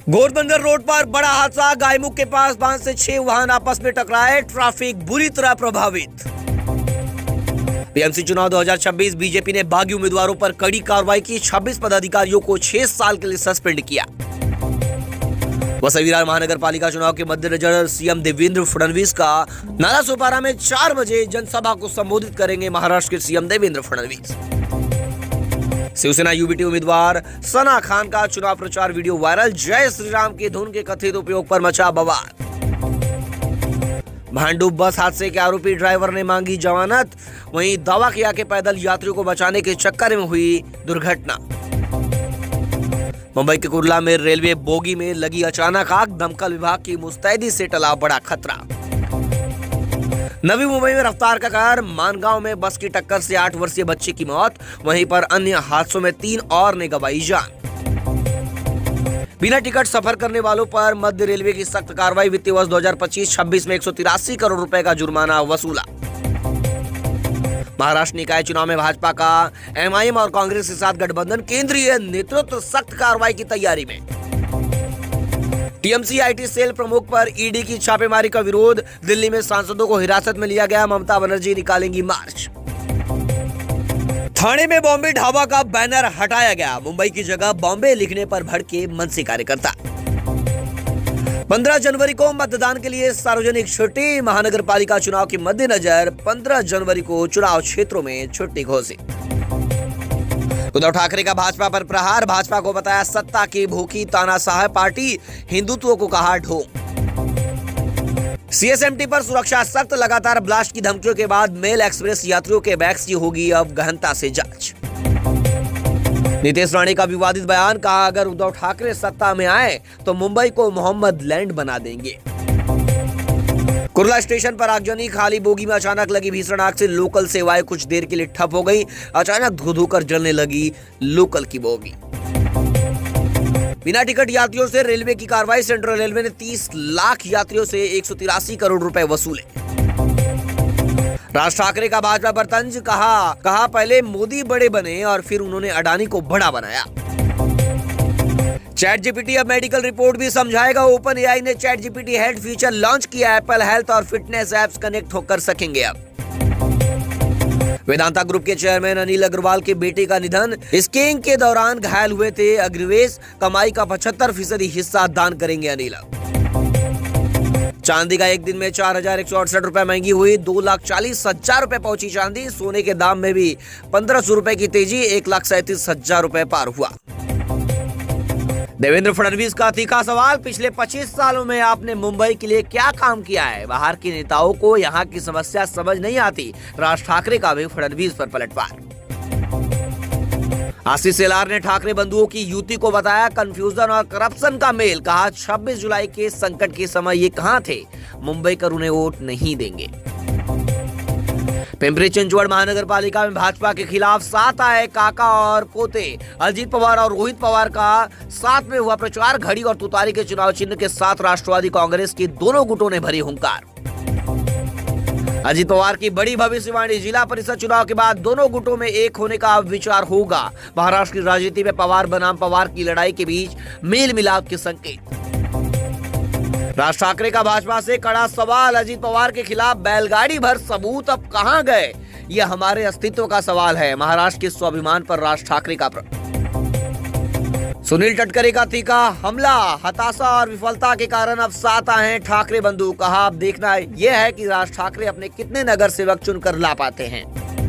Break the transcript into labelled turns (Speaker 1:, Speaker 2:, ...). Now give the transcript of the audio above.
Speaker 1: Ghodbunder road पर बड़ा हादसा। गायमुख के पास 5 से 6 वाहन आपस में टकराए, ट्रैफिक बुरी तरह प्रभावित। पीएमसी चुनाव 2026, बीजेपी ने बागी उम्मीदवारों पर कड़ी कार्रवाई की। 26 पदाधिकारियों को 6 साल के लिए सस्पेंड किया। वसई विरार महानगर पालिका चुनाव के मद्देनजर सीएम देवेंद्र फडणवीस का नालासोपारा में 4 बजे जनसभा को संबोधित करेंगे महाराष्ट्र के सीएम देवेंद्र फडणवीस। शिवसेना यूबीटी उम्मीदवार सना खान का चुनाव प्रचार वीडियो वायरल। जय श्री राम की धुन के कथित उपयोग पर मचा बवाल। भांडुप बस हादसे के आरोपी ड्राइवर ने मांगी जमानत। वहीं दावा किया कि पैदल यात्रियों को बचाने के चक्कर में हुई दुर्घटना। मुंबई के कुर्ला में रेलवे बोगी में लगी अचानक आग। दमकल विभाग की मुस्तैदी से टला बड़ा खतरा। नवी मुंबई में रफ्तार का कहर। मानगांव में बस की टक्कर से 8 वर्षीय बच्चे की मौत। वहीं पर अन्य हादसों में 3 और ने गंवाई जान। बिना टिकट सफर करने वालों पर मध्य रेलवे की सख्त कार्रवाई। वित्तीय वर्ष 2025-26 में 183 करोड़ रुपए का जुर्माना वसूला। महाराष्ट्र निकाय चुनाव में भाजपा का एमआईएम और कांग्रेस के साथ गठबंधन। केंद्रीय नेतृत्व सख्त कार्रवाई की तैयारी में। टीएमसी आईटी सेल प्रमुख पर ईडी की छापेमारी का विरोध। दिल्ली में सांसदों को हिरासत में लिया गया। ममता बनर्जी निकालेंगी मार्च। थाने में बॉम्बे ढाबा का बैनर हटाया गया। मुंबई की जगह बॉम्बे लिखने पर भड़के मनसे कार्यकर्ता। 15 जनवरी को मतदान के लिए सार्वजनिक छुट्टी। महानगर पालिका चुनाव के मद्देनजर 15 जनवरी को चुनाव क्षेत्रों में छुट्टी घोषित। उद्धव ठाकरे का भाजपा पर प्रहार। भाजपा को बताया सत्ता की भूखी, तानाशाह पार्टी। हिंदुत्व को कहा ढोंग। सीएसएमटी पर सुरक्षा सख्त। लगातार ब्लास्ट की धमकियों के बाद मेल एक्सप्रेस यात्रियों के बैग्स की होगी अब गहनता से जांच। नीतीश राणे का विवादित बयान। कहा अगर उद्धव ठाकरे सत्ता में आए तो मुंबई को मोहम्मद लैंड बना देंगे। कुर्ला स्टेशन पर आगजनी। खाली बोगी में अचानक लगी भीषण आग से लोकल सेवाएं कुछ देर के लिए ठप हो गई। अचानक धू-धू कर जलने लगी लोकल की बोगी। बिना टिकट यात्रियों से रेलवे की कार्रवाई। सेंट्रल रेलवे ने 30 लाख यात्रियों से 183 करोड़ रुपए वसूले। राज ठाकरे का भाजपा पर तंज। कहा पहले मोदी बड़े बने और फिर उन्होंने अडानी को बड़ा बनाया। चैट जीपीटी अब मेडिकल रिपोर्ट भी समझाएगा। ओपन एआई ने chat GPT health feature launch किया। एप्पल हेल्थ और फिटनेस ऐप्स कनेक्ट होकर सकेंगे अब। वेदांता ग्रुप के चेयरमैन अनिल अग्रवाल के बेटे का निधन। स्कीइंग के दौरान घायल हुए थे अग्रवेश। कमाई का 75% हिस्सा दान करेंगे अनिल। चांदी का एक दिन में 4,168 रुपए महंगी हुई। 2,40,000 रुपए पहुंची चांदी। सोने के दाम में भी 1,500 रुपए की तेजी। 1,37,000 रुपए पार हुआ। देवेंद्र फडणवीस का तीखा सवाल। पिछले 25 सालों में आपने मुंबई के लिए क्या काम किया है? बाहर के नेताओं को यहाँ की समस्या समझ नहीं आती। राज ठाकरे का भी फडणवीस पर पलटवार। आशीष शेलार ने ठाकरे बंधुओं की युति को बताया कंफ्यूजन और करप्शन का मेल। कहा 26 जुलाई के संकट के समय ये कहां थे? मुंबई कर उन्हें वोट नहीं देंगे। पिंपरी चिंचवड़ महानगर पालिका में भाजपा के खिलाफ 7 आए काका और पोते। अजीत पवार और रोहित पवार का साथ में हुआ प्रचार। घड़ी और तुतारी के चुनाव चिन्ह के साथ राष्ट्रवादी कांग्रेस की दोनों गुटों ने भरी हुंकार। अजीत पवार की बड़ी भविष्यवाणी। जिला परिषद चुनाव के बाद दोनों गुटों में एक होने का अब विचार होगा। महाराष्ट्र की राजनीति में पवार बनाम पवार की लड़ाई के बीच मेल मिलाप के संकेत। राज ठाकरे का भाजपा से कड़ा सवाल। अजीत पवार के खिलाफ बैलगाड़ी भर सबूत अब कहां गए? यह हमारे अस्तित्व का सवाल है। महाराष्ट्र के स्वाभिमान पर राज ठाकरे का सुनील तटकरे का तीखा हमला। हताशा और विफलता के कारण अब 7 आए हैं ठाकरे बंधु। कहा अब देखना यह है कि राज ठाकरे अपने कितने नगर सेवक चुनकर ला पाते हैं।